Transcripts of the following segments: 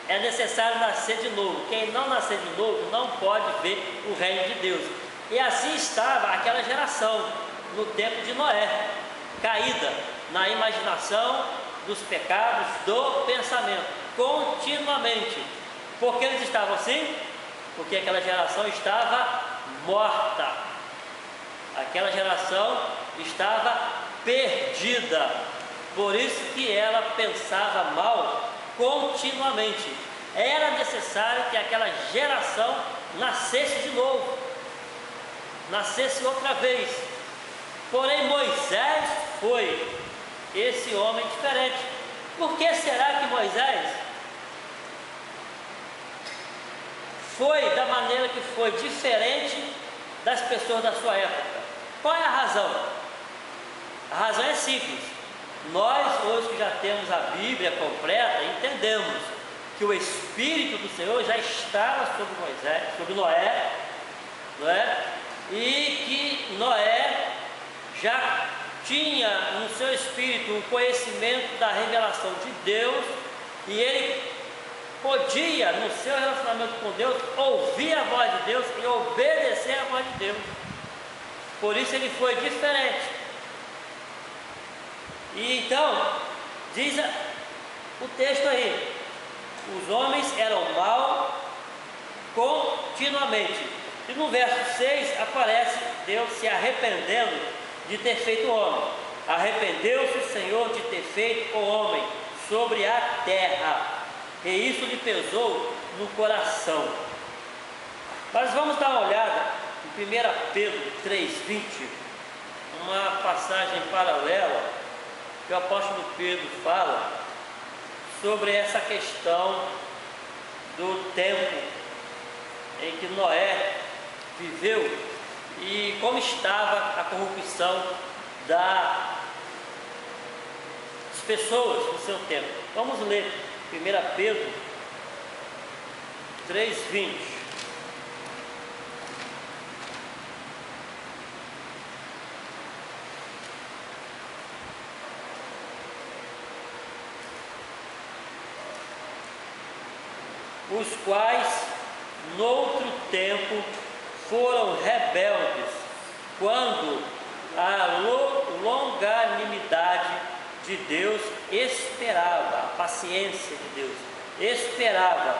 é necessário nascer de novo. Quem não nascer de novo não pode ver o reino de Deus. E assim estava aquela geração no tempo de Noé, caída na imaginação dos pecados do pensamento, continuamente. Por que eles estavam assim? Porque aquela geração estava morta, aquela geração estava perdida. Por isso que ela pensava mal continuamente. Era necessário que aquela geração nascesse de novo, nascesse outra vez. Porém Moisés foi esse homem diferente. Por que será que Moisés foi da maneira que foi, diferente das pessoas da sua época? Qual é a razão? A razão é simples. Nós, hoje que já temos a Bíblia completa, entendemos que o Espírito do Senhor já estava sobre Moisés, sobre Noé, não é? E que Noé já tinha no seu espírito o conhecimento da revelação de Deus, e ele podia, no seu relacionamento com Deus, ouvir a voz de Deus e obedecer a voz de Deus. Por isso ele foi diferente. E então, diz o texto aí, os homens eram maus continuamente. E no verso 6 aparece Deus se arrependendo de ter feito o homem. Arrependeu-se o Senhor de ter feito o homem sobre a terra, e isso lhe pesou no coração. Mas vamos dar uma olhada em 1 Pedro 3,20, uma passagem paralela que o apóstolo Pedro fala sobre essa questão do tempo em que Noé viveu e como estava a corrupção das pessoas no seu tempo. Vamos ler 1 Pedro 3,20. Os quais, noutro tempo, foram rebeldes, quando a longanimidade de Deus esperava, a paciência de Deus esperava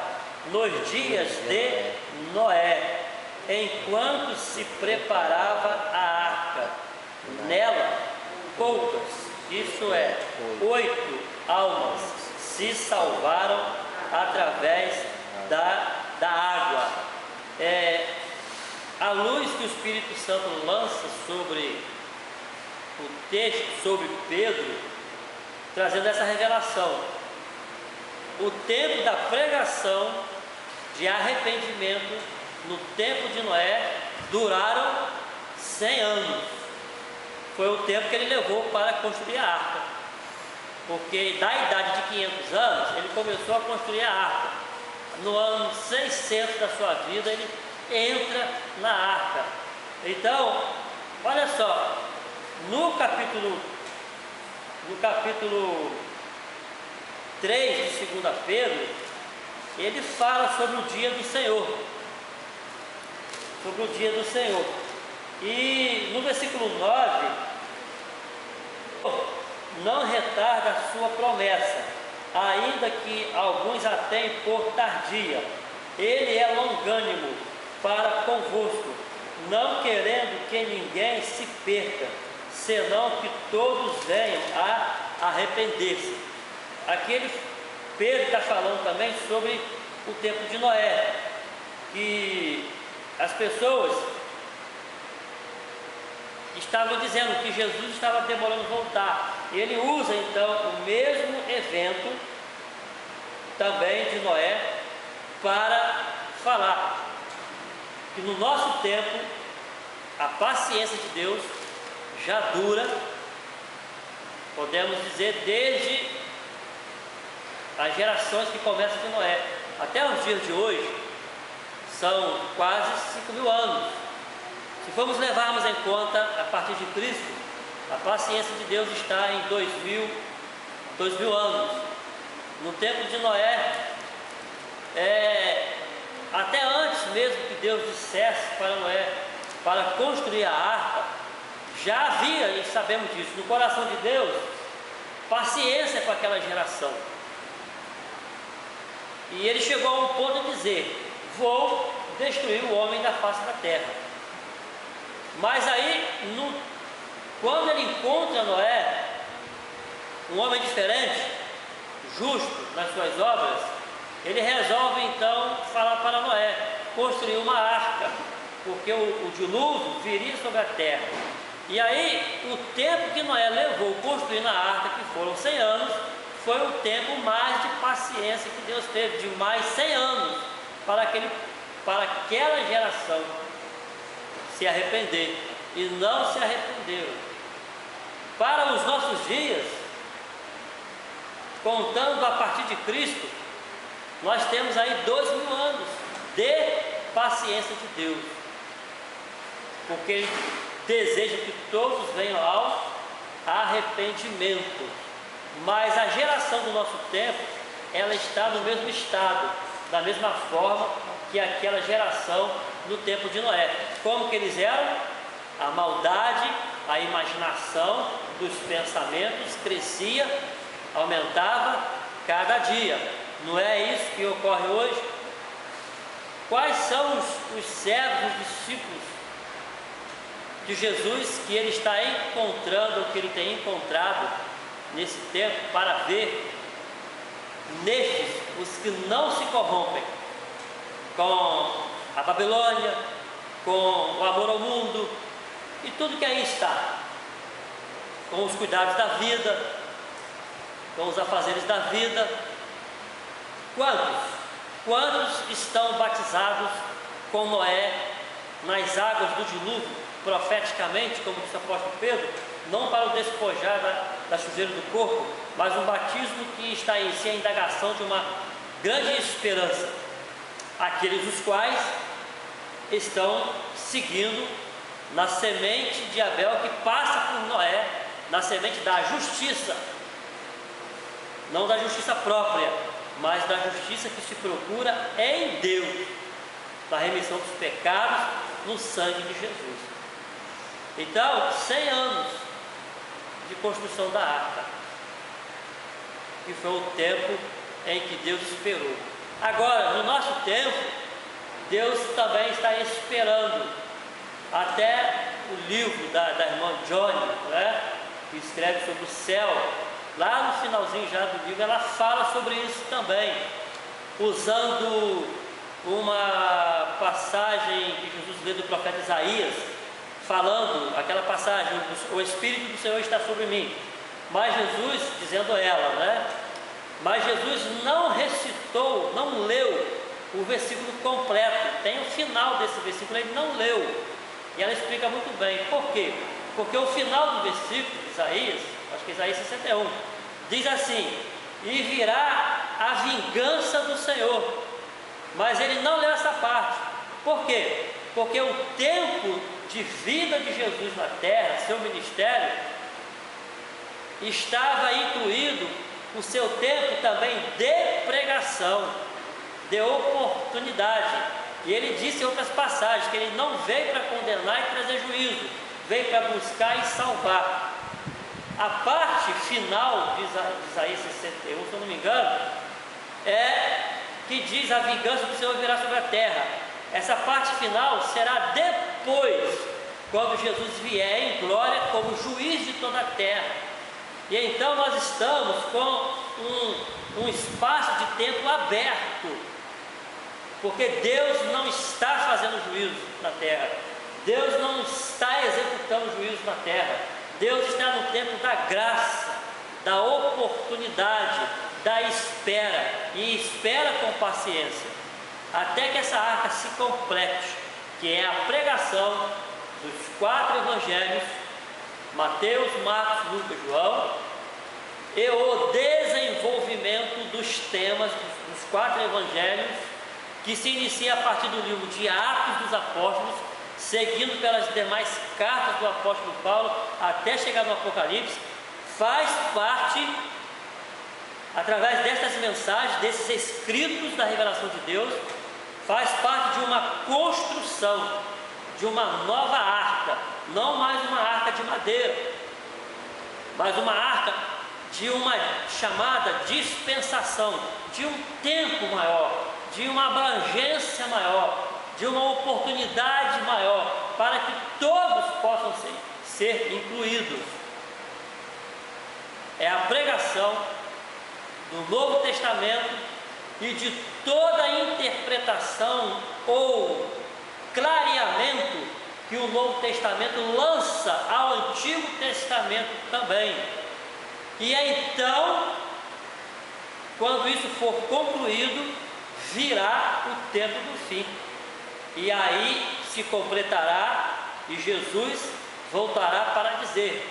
nos dias de Noé, enquanto se preparava a arca. Nela, poucas, isso é, 8 almas se salvaram através da água. A luz que o Espírito Santo lança sobre o texto, sobre Pedro, trazendo essa revelação. O tempo da pregação de arrependimento no tempo de Noé duraram 100 anos. Foi o tempo que ele levou para construir a arca. Porque da idade de 500 anos, ele começou a construir a arca. No ano 600 da sua vida, ele entra na arca. Então, olha só, no capítulo 3 de 2 Pedro, ele fala sobre o dia do Senhor. Sobre o dia do Senhor. E no versículo 9, não retarda a sua promessa, ainda que alguns a tenham por tardia. Ele é longânimo para convosco, não querendo que ninguém se perca, senão que todos venham a arrepender-se. Aqui Pedro está falando também sobre o tempo de Noé, que as pessoas estavam dizendo que Jesus estava demorando voltar. E ele usa então o mesmo evento também de Noé para falar que no nosso tempo a paciência de Deus já dura, podemos dizer, desde as gerações que começam de Noé até os dias de hoje, são quase 5.000 anos. Se formos levarmos em conta a partir de Cristo, a paciência de Deus está em 2.000 anos. No tempo de Noé, Deus dissesse para Noé para construir a arca, já havia, e sabemos disso, no coração de Deus, paciência com aquela geração. E ele chegou a um ponto de dizer: vou destruir o homem da face da terra. Mas aí, quando ele encontra Noé, um homem diferente, justo nas suas obras, ele resolve então falar para Noé construir uma arca, porque o dilúvio viria sobre a terra. E aí, o tempo que Noé levou construindo a arca, que foram 100 anos, foi o tempo mais de paciência que Deus teve, de mais 100 anos, para aquela geração se arrepender, e não se arrependeram. Para os nossos dias, contando a partir de Cristo, nós temos aí 2000 anos de paciência de Deus, porque Ele deseja que todos venham ao arrependimento. Mas a geração do nosso tempo, ela está no mesmo estado, da mesma forma que aquela geração no tempo de Noé. Como que eles eram? A maldade, a imaginação dos pensamentos crescia, aumentava cada dia. Não é isso que ocorre hoje? Quais são os servos, os discípulos de Jesus que ele está encontrando, ou que ele tem encontrado nesse tempo, para ver nestes os que não se corrompem com a Babilônia, com o amor ao mundo e tudo que aí está, com os cuidados da vida, com os afazeres da vida. Quantos estão batizados com Noé nas águas do dilúvio, profeticamente, como disse o apóstolo Pedro, não para o despojar da sujeira do corpo, mas um batismo que está em si a indagação de uma grande esperança, aqueles os quais estão seguindo na semente de Abel, que passa por Noé, na semente da justiça, não da justiça própria, mas da justiça que se procura em Deus, da remissão dos pecados no sangue de Jesus. Então, 100 anos de construção da arca, que foi o tempo em que Deus esperou. Agora, no nosso tempo, Deus também está esperando. Até o livro da irmã Johnny, né, que escreve sobre o céu, lá no finalzinho já do livro, ela fala sobre isso também, usando uma passagem que Jesus lê do profeta Isaías, falando aquela passagem: o Espírito do Senhor está sobre mim. Mas Jesus, dizendo ela, né? Mas Jesus não recitou, não leu o versículo completo. Tem o final desse versículo, ele não leu. E ela explica muito bem. Por quê? Porque o final do versículo de Isaías, acho que é Isaías 61, diz assim: e virá a vingança do Senhor. Mas ele não leu essa parte. Por quê? Porque o tempo de vida de Jesus na terra, seu ministério, estava incluído o seu tempo também de pregação, de oportunidade. E ele disse em outras passagens que ele não veio para condenar e trazer juízo, veio para buscar e salvar. A parte final de Isaías 61, se eu não me engano, é que diz: a vingança do Senhor virá sobre a terra. Essa parte final será depois, quando Jesus vier em glória como juiz de toda a terra. E então nós estamos com um espaço de tempo aberto, porque Deus não está fazendo juízo na terra, Deus não está executando juízo na terra. Deus está no tempo da graça, da oportunidade, da espera, e espera com paciência até que essa arca se complete, que é a pregação dos 4 evangelhos, Mateus, Marcos, Lucas e João, e o desenvolvimento dos temas dos 4 evangelhos, que se inicia a partir do livro de Atos dos Apóstolos, seguindo pelas demais cartas do apóstolo Paulo até chegar no Apocalipse. Faz parte, através destas mensagens, desses escritos da revelação de Deus, faz parte de uma construção, de uma nova arca, não mais uma arca de madeira, mas uma arca de uma chamada dispensação, de um tempo maior, de uma abrangência maior, de uma oportunidade maior, para que todos possam ser incluídos. É a pregação do Novo Testamento e de toda a interpretação ou clareamento que o Novo Testamento lança ao Antigo Testamento também. E então, quando isso for concluído, virá o tempo do fim. E aí se completará e Jesus voltará para dizer: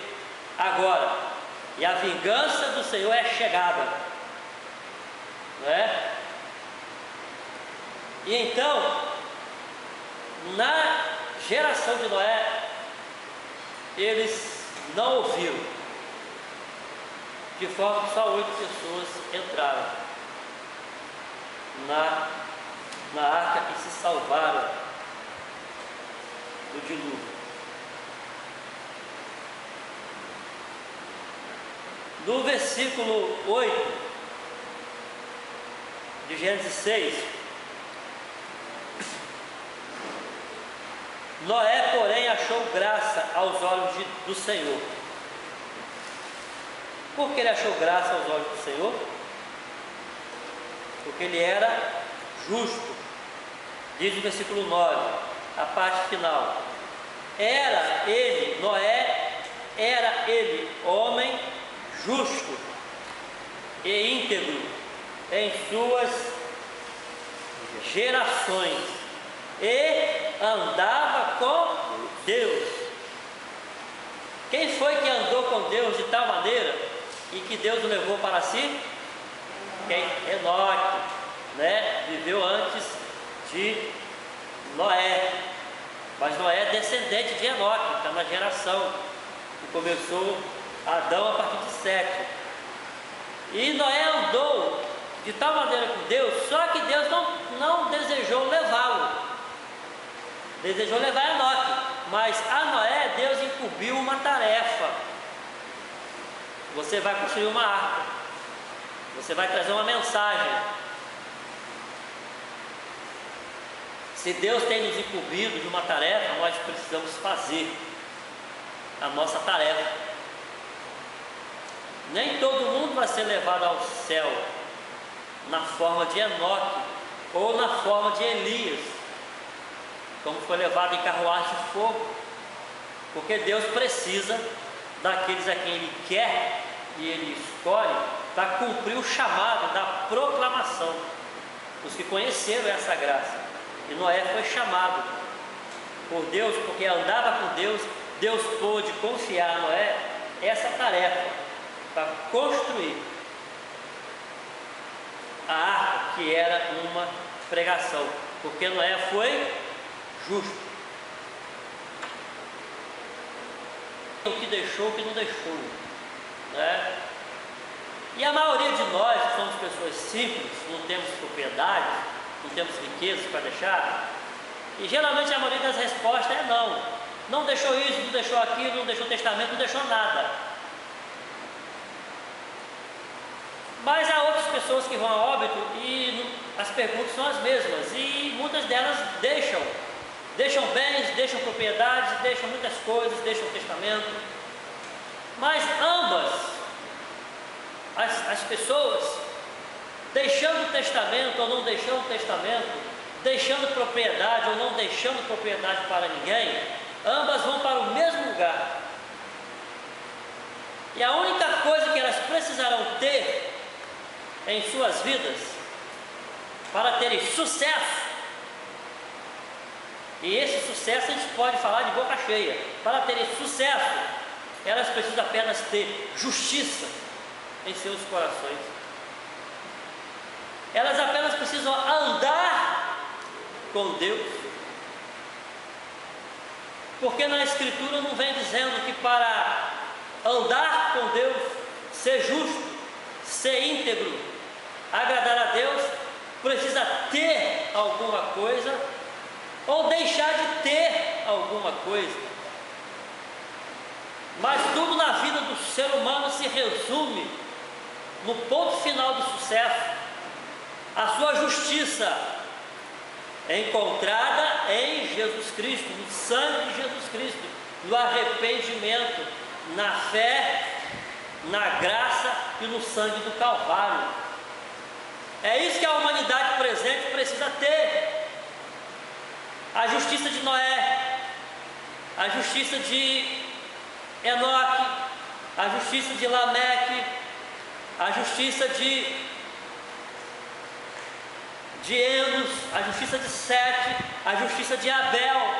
agora, e a vingança do Senhor é chegada. Não é? E então, na geração de Noé, eles não ouviram, de forma que só 8 pessoas entraram na arca e se salvaram do dilúvio. No versículo 8 de Gênesis 6, Noé, porém, achou graça aos olhos do Senhor. Por que ele achou graça aos olhos do Senhor? Porque ele era justo. Diz o versículo 9, a parte final: era ele, Noé, era ele homem justo e íntegro em suas gerações, e andava com Deus. Quem foi que andou com Deus de tal maneira e que Deus o levou para si? Quem? Enoque, né? Viveu antes de Noé, mas Noé é descendente de Enoque, está na geração que começou Adão a partir de Sete. E Noé andou de tal maneira com Deus, só que Deus não desejou levá-lo. Desejou levar Enoque, mas a Noé Deus incumbiu uma tarefa: você vai construir uma arca, você vai trazer uma mensagem. Se Deus tem nos incumbido de uma tarefa, nós precisamos fazer a nossa tarefa. Nem todo mundo vai ser levado ao céu na forma de Enoque ou na forma de Elias, como foi levado em carruagem de fogo, porque Deus precisa daqueles a quem Ele quer e Ele escolhe para cumprir o chamado da proclamação. Os que conheceram essa graça, e Noé foi chamado por Deus, porque andava com Deus. Deus pôde confiar a Noé essa tarefa para construir a arca, que era uma pregação, porque Noé foi justo. O que deixou, o que não deixou, né? E a maioria de nós, que somos pessoas simples, não temos propriedade, não temos riquezas para deixar, e geralmente a maioria das respostas é não. Não deixou isso, não deixou aquilo, não deixou testamento, não deixou nada. Mas há outras pessoas que vão a óbito e as perguntas são as mesmas, e muitas delas deixam bens, deixam propriedades, deixam muitas coisas, deixam testamento. Mas ambas as pessoas, deixando o testamento ou não deixando o testamento, deixando propriedade ou não deixando propriedade para ninguém, ambas vão para o mesmo lugar. E a única coisa que elas precisarão ter em suas vidas para terem sucesso, e esse sucesso a gente pode falar de boca cheia, para terem sucesso, elas precisam apenas ter justiça em seus corações. Elas apenas precisam andar com Deus, porque na Escritura não vem dizendo que para andar com Deus, ser justo, ser íntegro, agradar a Deus, precisa ter alguma coisa ou deixar de ter alguma coisa. Mas tudo na vida do ser humano se resume no ponto final do sucesso: a sua justiça é encontrada em Jesus Cristo, no sangue de Jesus Cristo, no arrependimento, na fé, na graça e no sangue do Calvário. É isso que a humanidade presente precisa ter: a justiça de Noé, a justiça de Enoque, a justiça de Lameque, a justiça de Enos, a justiça de Sete, a justiça de Abel.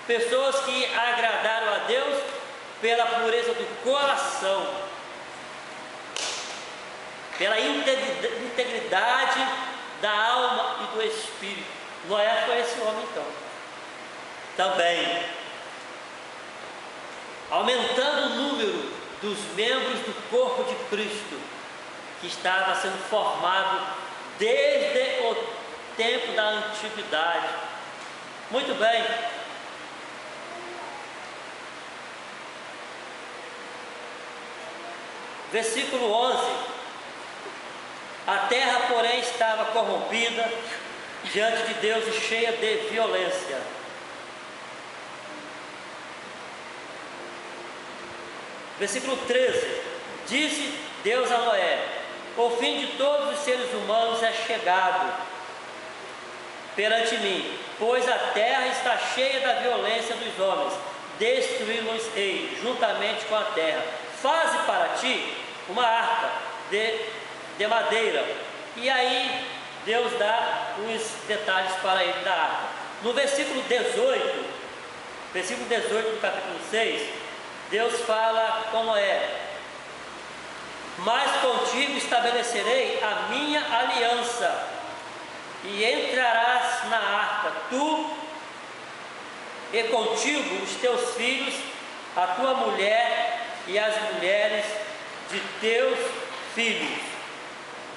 Pessoas que agradaram a Deus pela pureza do coração, pela integridade da alma e do espírito. Noé foi esse homem então. Também, aumentando o número dos membros do corpo de Cristo, que estava sendo formado desde o tempo da antiguidade. Muito bem. Versículo 11: a terra, porém, estava corrompida diante de Deus e cheia de violência. Versículo 13: disse Deus a Noé: o fim de todos os seres humanos é chegado perante mim, pois a terra está cheia da violência dos homens, destruí-los-ei juntamente com a terra. Faze para ti uma arca de madeira. E aí Deus dá os detalhes para ele da arca. No versículo 18 do capítulo 6, Deus fala com Noé: mas contigo estabelecerei a minha aliança, e entrarás na arca, tu e contigo os teus filhos, a tua mulher e as mulheres de teus filhos.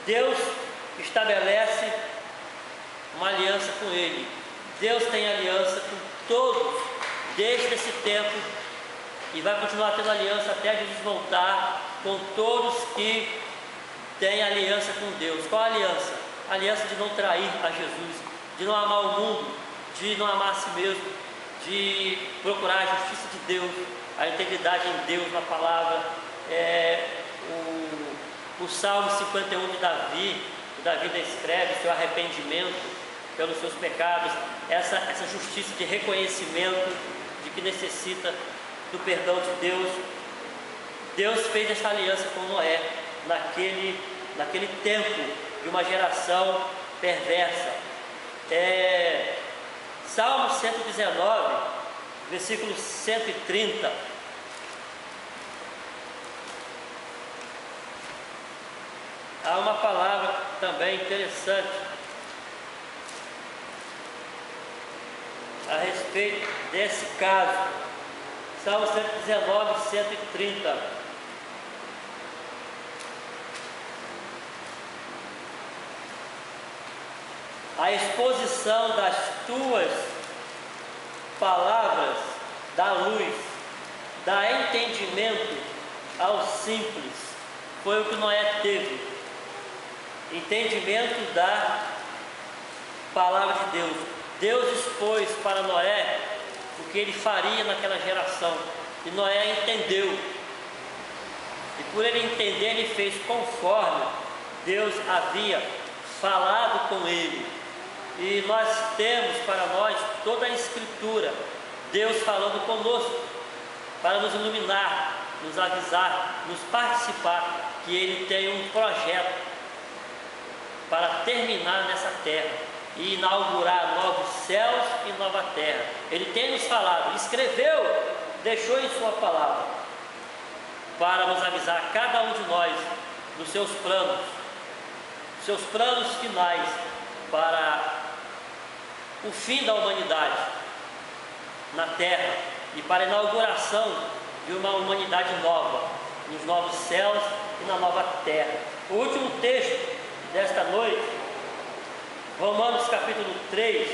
Deus estabelece uma aliança com ele. Deus tem aliança com todos desde esse tempo, e vai continuar tendo aliança até Jesus voltar, com todos que têm aliança com Deus. Qual a aliança? A aliança de não trair a Jesus, de não amar o mundo, de não amar a si mesmo, de procurar a justiça de Deus, a integridade em Deus, na palavra. O Salmo 51 de Davi, descreve seu arrependimento pelos seus pecados, essa justiça de reconhecimento de que necessita do perdão de Deus. Deus fez essa aliança com Noé naquele tempo de uma geração perversa. Salmo 119, versículo 130. Há uma palavra também interessante a respeito desse caso. Salmo 119, 130. A exposição das tuas palavras dá luz, dá entendimento aos simples. Foi o que Noé teve. Entendimento da palavra de Deus. Deus expôs para Noé o que ele faria naquela geração, e Noé entendeu, e por ele entender, ele fez conforme Deus havia falado com ele. E nós temos para nós toda a Escritura, Deus falando conosco, para nos iluminar, nos avisar, nos participar, que Ele tem um projeto para terminar nessa terra e inaugurar novos céus e nova terra. Ele tem nos falado, escreveu, deixou em sua palavra, para nos avisar cada um de nós dos seus planos finais para o fim da humanidade na terra e para a inauguração de uma humanidade nova, nos novos céus e na nova terra. O último texto desta noite Romanos capítulo 3,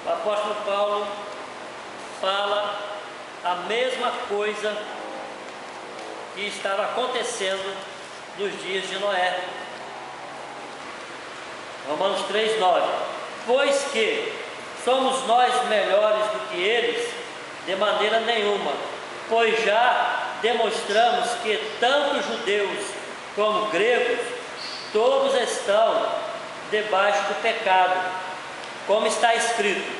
o apóstolo Paulo fala a mesma coisa que estava acontecendo nos dias de Noé. Romanos 3, 9. Pois que somos nós melhores do que eles? De maneira nenhuma, pois já demonstramos que tanto judeus como gregos, todos estão debaixo do pecado, como está escrito: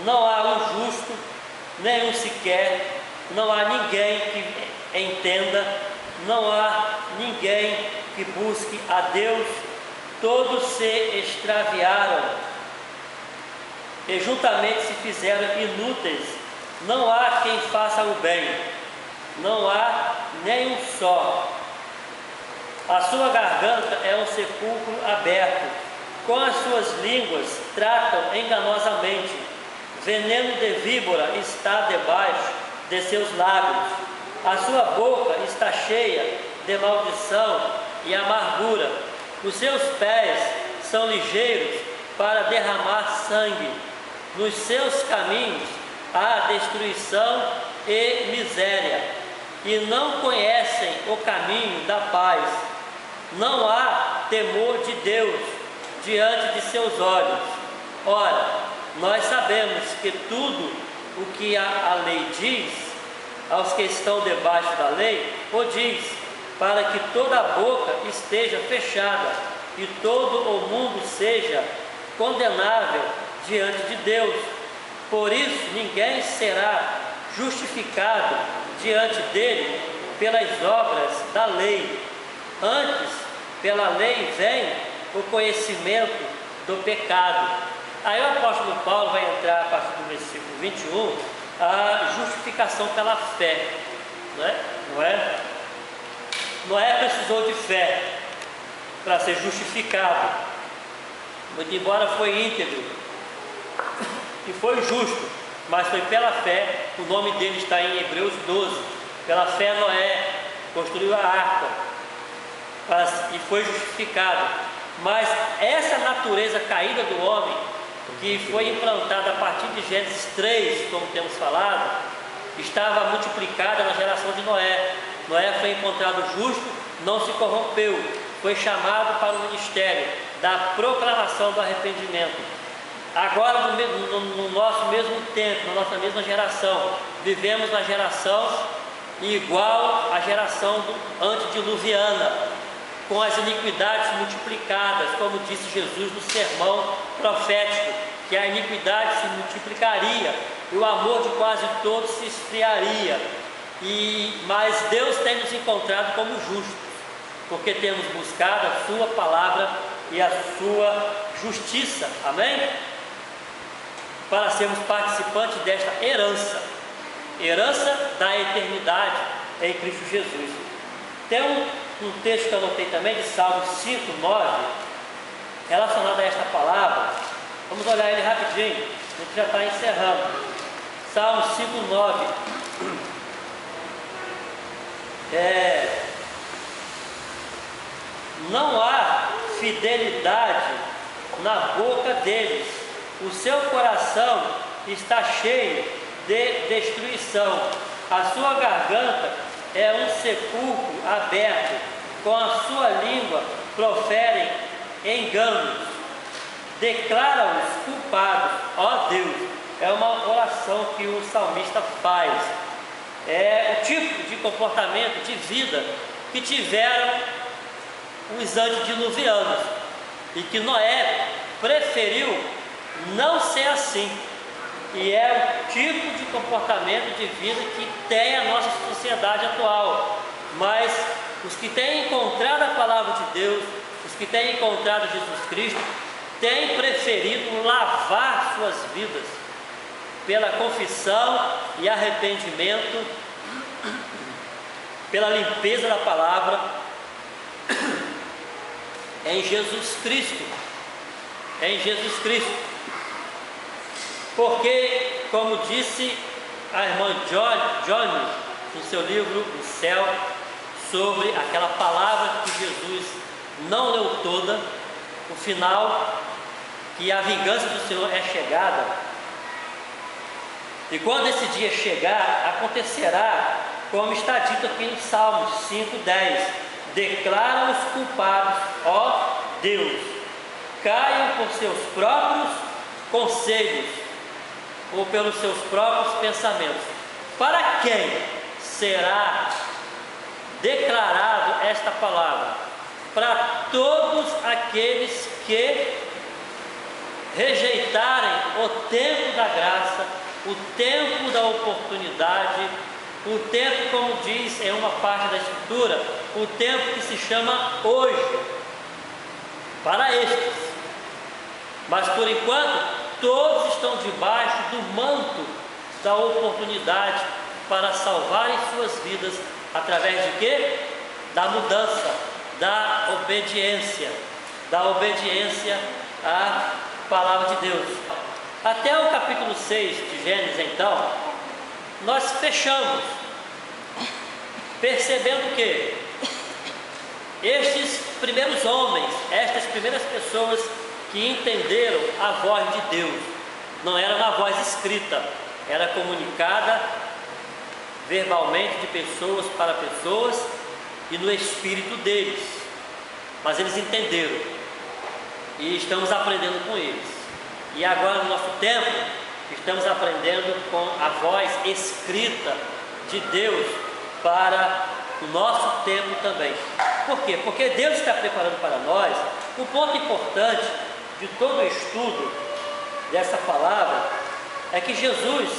não há um justo, nenhum sequer, não há ninguém que entenda, não há ninguém que busque a Deus, todos se extraviaram e juntamente se fizeram inúteis, não há quem faça o bem, não há nem um só. A sua garganta é um sepulcro aberto, com as suas línguas tratam enganosamente, veneno de víbora está debaixo de seus lábios, a sua boca está cheia de maldição e amargura, os seus pés são ligeiros para derramar sangue, nos seus caminhos há destruição e miséria, e não conhecem o caminho da paz. Não há temor de Deus diante de seus olhos. Ora, nós sabemos que tudo o que a lei diz, aos que estão debaixo da lei, o diz, para que toda a boca esteja fechada e todo o mundo seja condenável diante de Deus. Por isso, ninguém será justificado diante dele pelas obras da lei. Antes, pela lei vem o conhecimento do pecado. Aí o apóstolo Paulo vai entrar a partir do versículo 21, a justificação pela fé. Noé precisou de fé para ser justificado. Muito embora foi íntegro e foi justo, mas foi pela fé. O nome dele está em Hebreus 12. Pela fé Noé construiu a arca e foi justificado. Mas essa natureza caída do homem, que foi implantada a partir de Gênesis 3, como temos falado, estava multiplicada na geração de Noé. Noé foi encontrado justo, não se corrompeu, foi chamado para o ministério da proclamação do arrependimento. Agora, no nosso mesmo tempo, na nossa mesma geração, vivemos na geração igual à geração antediluviana, com as iniquidades multiplicadas, como disse Jesus no sermão profético, que a iniquidade se multiplicaria e o amor de quase todos se esfriaria. Mas Deus tem nos encontrado como justos, porque temos buscado a sua palavra e a sua justiça, amém? Para sermos participantes desta herança da eternidade em Cristo Jesus. Tem um texto que eu anotei também, de Salmo 5, 9, relacionado a esta palavra. Vamos olhar ele rapidinho, a gente já está encerrando. Salmo 5, 9. Não há fidelidade na boca deles, o seu coração está cheio de destruição, a sua garganta é um sepulcro aberto, com a sua língua proferem enganos, declara-os culpados. Ó Deus, é uma oração que o salmista faz. É o tipo de comportamento de vida que tiveram os antediluvianos, e que Noé preferiu não ser assim. E é o tipo de comportamento de vida que tem a nossa sociedade atual. Mas os que têm encontrado a palavra de Deus, os que têm encontrado Jesus Cristo, têm preferido lavar suas vidas pela confissão e arrependimento, pela limpeza da palavra em Jesus Cristo. Em Jesus Cristo. Porque, como disse a irmã Johnny no seu livro O Céu, sobre aquela palavra que Jesus não leu toda, o final, que a vingança do Senhor é chegada. E quando esse dia chegar, acontecerá, como está dito aqui em Salmos 5:10: declara os culpados, ó Deus, caiam por seus próprios conselhos, ou pelos seus próprios pensamentos. Para quem será declarado esta palavra? Para todos aqueles que rejeitarem o tempo da graça, o tempo da oportunidade, o tempo, como diz em uma parte da Escritura, o tempo que se chama hoje, para estes. Mas por enquanto, todos estão debaixo do manto da oportunidade para salvarem suas vidas através de quê? Da mudança, da obediência à palavra de Deus. Até o capítulo 6 de Gênesis, então, nós fechamos, percebendo que estes primeiros homens, estas primeiras pessoas que entenderam a voz de Deus, não era uma voz escrita, era comunicada verbalmente de pessoas para pessoas e no espírito deles, mas eles entenderam e estamos aprendendo com eles. E agora, no nosso tempo, estamos aprendendo com a voz escrita de Deus para o nosso tempo também. Por quê? Porque Deus está preparando para nós. O ponto importante de todo o estudo dessa palavra é que Jesus,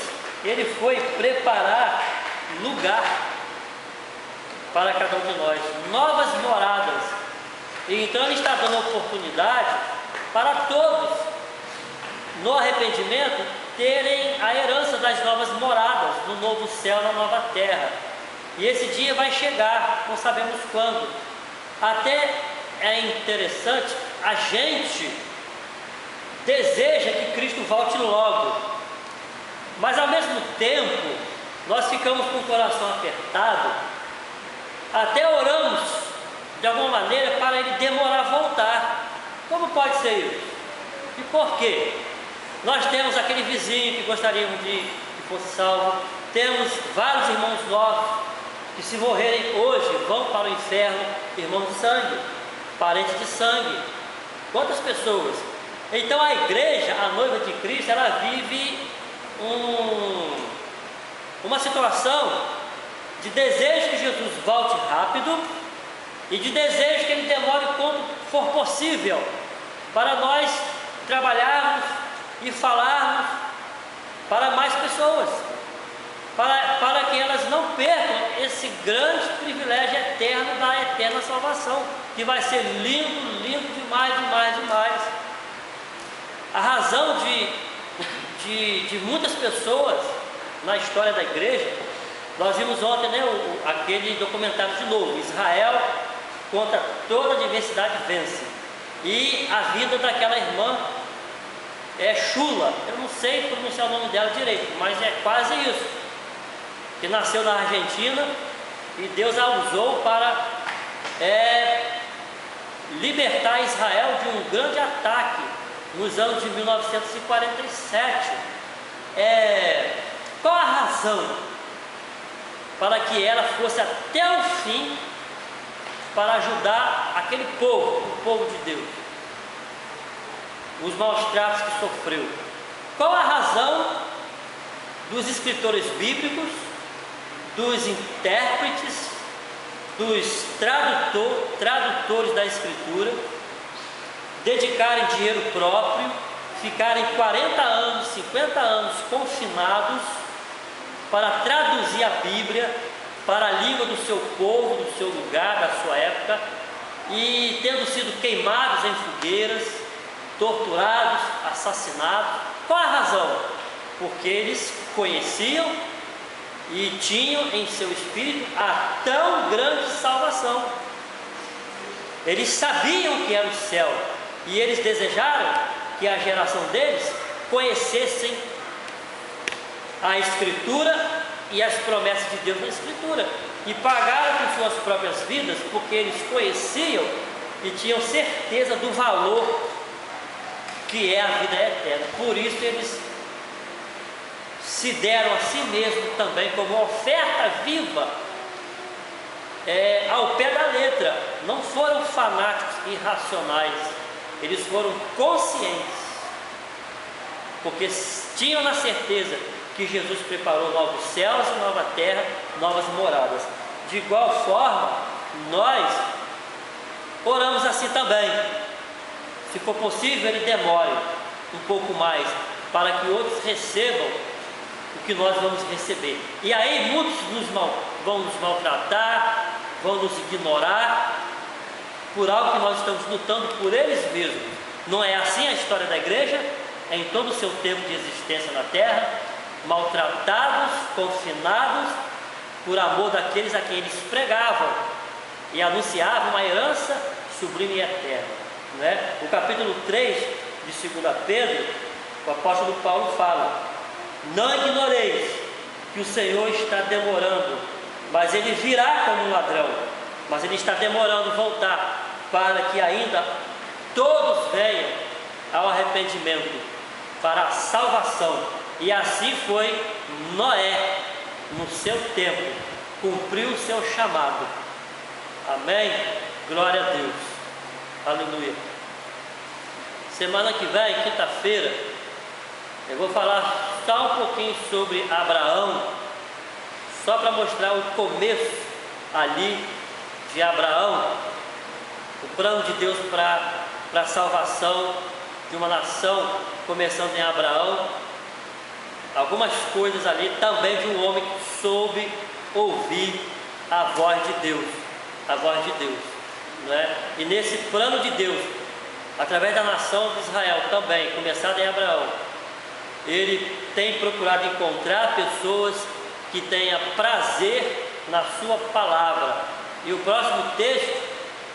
ele foi preparar lugar para cada um de nós, novas moradas. E então ele está dando oportunidade para todos, no arrependimento, terem a herança das novas moradas, no novo céu, na nova terra. E esse dia vai chegar, não sabemos quando. Até é interessante, a gente deseja que Cristo volte logo, mas ao mesmo tempo nós ficamos com o coração apertado, até oramos de alguma maneira para ele demorar a voltar. Como pode ser isso? E por quê? Nós temos aquele vizinho que gostaríamos que fosse salvo, temos vários irmãos nossos que, se morrerem hoje, vão para o inferno, irmãos de sangue, parentes de sangue. Quantas pessoas? Então a igreja, a noiva de Cristo, ela vive uma situação de desejo que Jesus volte rápido e de desejo que ele demore quanto for possível para nós trabalharmos e falarmos para mais pessoas, para que elas não percam esse grande privilégio eterno da eterna salvação, que vai ser lindo, lindo demais, demais, demais. A razão de muitas pessoas na história da igreja, nós vimos ontem, né, aquele documentário de novo, Israel contra toda a adversidade vence, e a vida daquela irmã Shula, eu não sei pronunciar o nome dela direito, mas é quase isso, que nasceu na Argentina e Deus a usou para libertar Israel de um grande ataque nos anos de 1947. Qual a razão para que ela fosse até o fim para ajudar aquele povo, o povo de Deus, os maus tratos que sofreu? Qual a razão dos escritores bíblicos, dos intérpretes, dos tradutores da Escritura dedicarem dinheiro próprio, ficarem 40 anos, 50 anos confinados para traduzir a Bíblia para a língua do seu povo, do seu lugar, da sua época, e tendo sido queimados em fogueiras, torturados, assassinados? Qual a razão? Porque eles conheciam e tinham em seu espírito a tão grande salvação. Eles sabiam que era o céu e eles desejaram que a geração deles conhecessem a Escritura e as promessas de Deus na Escritura, e pagaram com suas próprias vidas, porque eles conheciam e tinham certeza do valor que é a vida eterna. Por isso eles se deram a si mesmos também como oferta viva, ao pé da letra. Não foram fanáticos irracionais, eles foram conscientes, porque tinham na certeza que Jesus preparou novos céus e nova terra, novas moradas. De igual forma, nós oramos assim também. Se for possível, ele demore um pouco mais, para que outros recebam o que nós vamos receber. E aí muitos vão nos maltratar, vão nos ignorar, por algo que nós estamos lutando por eles mesmos. Não é assim a história da igreja? Em todo o seu tempo de existência na terra, maltratados, confinados, por amor daqueles a quem eles pregavam e anunciavam uma herança sublime e eterna, não é? O capítulo 3 de 2 Pedro, o apóstolo Paulo fala: não ignoreis que o Senhor está demorando, mas ele virá como um ladrão, mas ele está demorando voltar, para que ainda todos venham ao arrependimento, para a salvação. E assim foi Noé, no seu tempo, cumpriu o seu chamado. Amém? Glória a Deus. Aleluia. Semana que vem, quinta-feira, eu vou falar só um pouquinho sobre Abraão, só para mostrar o começo ali de Abraão, o plano de Deus para a salvação de uma nação, começando em Abraão. Algumas coisas ali também de um homem que soube ouvir a voz de Deus, não é? E nesse plano de Deus, através da nação de Israel também, começado em Abraão, ele tem procurado encontrar pessoas que tenham prazer na sua palavra. E o próximo texto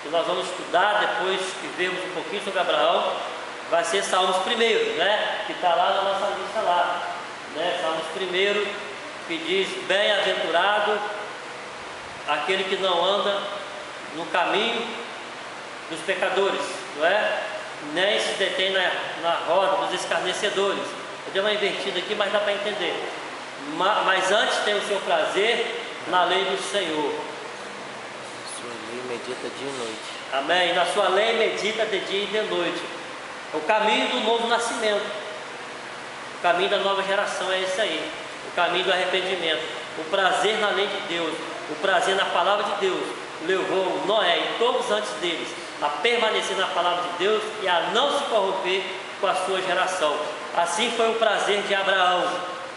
que nós vamos estudar, depois que vermos um pouquinho sobre Abraão, vai ser Salmos 1, né? Que está lá na nossa lista lá, né? Salmos 1, que diz: bem-aventurado aquele que não anda no caminho dos pecadores, não é? Nem se detém na roda dos escarnecedores. Eu dei uma invertida aqui, mas dá para entender. Mas antes tem o seu prazer na lei do Senhor. Sua lei medita dia e noite. Amém? Na sua lei medita de dia e de noite. O caminho do novo nascimento, o caminho da nova geração é esse aí. O caminho do arrependimento, o prazer na lei de Deus, o prazer na palavra de Deus, levou Noé e todos antes deles a permanecer na palavra de Deus e a não se corromper com a sua geração. Assim foi o prazer de Abraão,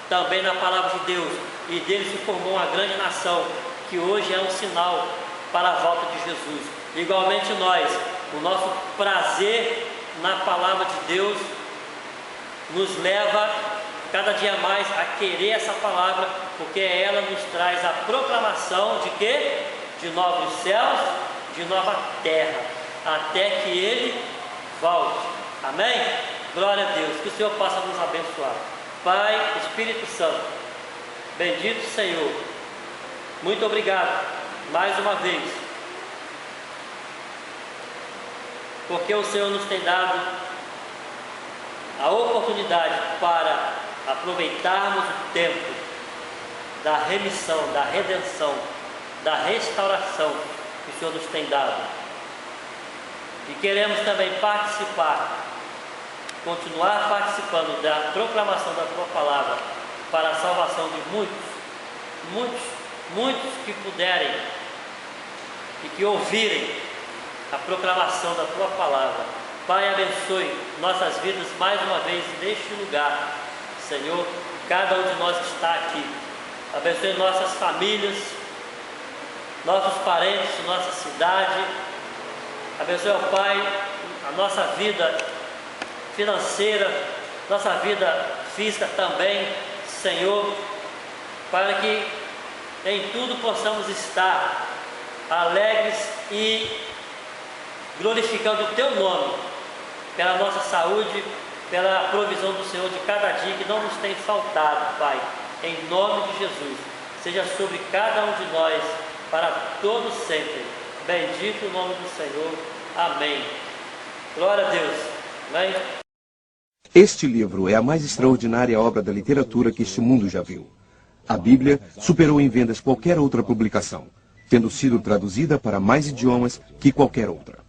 também na palavra de Deus, e dele se formou uma grande nação, que hoje é um sinal para a volta de Jesus. Igualmente nós, o nosso prazer na palavra de Deus nos leva cada dia mais a querer essa palavra, porque ela nos traz a proclamação de quê? De novos céus, de nova terra, até que Ele volte. Amém? Glória a Deus, que o Senhor possa nos abençoar. Pai, Espírito Santo, bendito Senhor, muito obrigado mais uma vez, porque o Senhor nos tem dado a oportunidade para aproveitarmos o tempo da remissão, da redenção, da restauração que o Senhor nos tem dado. E queremos também participar, continuar participando da proclamação da Tua Palavra para a salvação de muitos que puderem e que ouvirem a proclamação da Tua Palavra. Pai, abençoe nossas vidas mais uma vez neste lugar, Senhor, cada um de nós que está aqui. Abençoe nossas famílias, nossos parentes, nossa cidade. Abençoe, ó Pai, a nossa vida financeira, nossa vida física também, Senhor, para que em tudo possamos estar alegres e glorificando o Teu nome, pela nossa saúde, pela provisão do Senhor de cada dia que não nos tem faltado, Pai, em nome de Jesus. Seja sobre cada um de nós, para todos sempre. Bendito o nome do Senhor. Amém. Glória a Deus. Amém. Este livro é a mais extraordinária obra da literatura que este mundo já viu. A Bíblia superou em vendas qualquer outra publicação, tendo sido traduzida para mais idiomas que qualquer outra.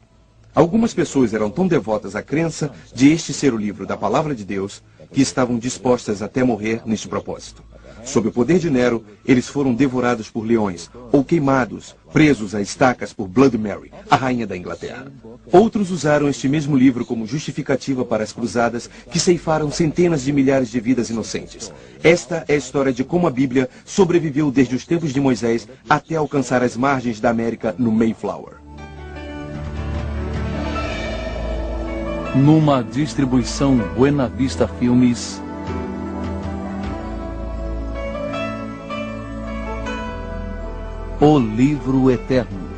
Algumas pessoas eram tão devotas à crença de este ser o livro da Palavra de Deus, que estavam dispostas até morrer neste propósito. Sob o poder de Nero, eles foram devorados por leões, ou queimados, presos a estacas por Blood Mary, a rainha da Inglaterra. Outros usaram este mesmo livro como justificativa para as cruzadas que ceifaram centenas de milhares de vidas inocentes. Esta é a história de como a Bíblia sobreviveu desde os tempos de Moisés até alcançar as margens da América no Mayflower. Numa distribuição Buena Vista Filmes, O Livro Eterno.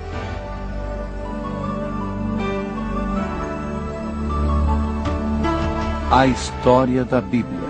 A história da Bíblia.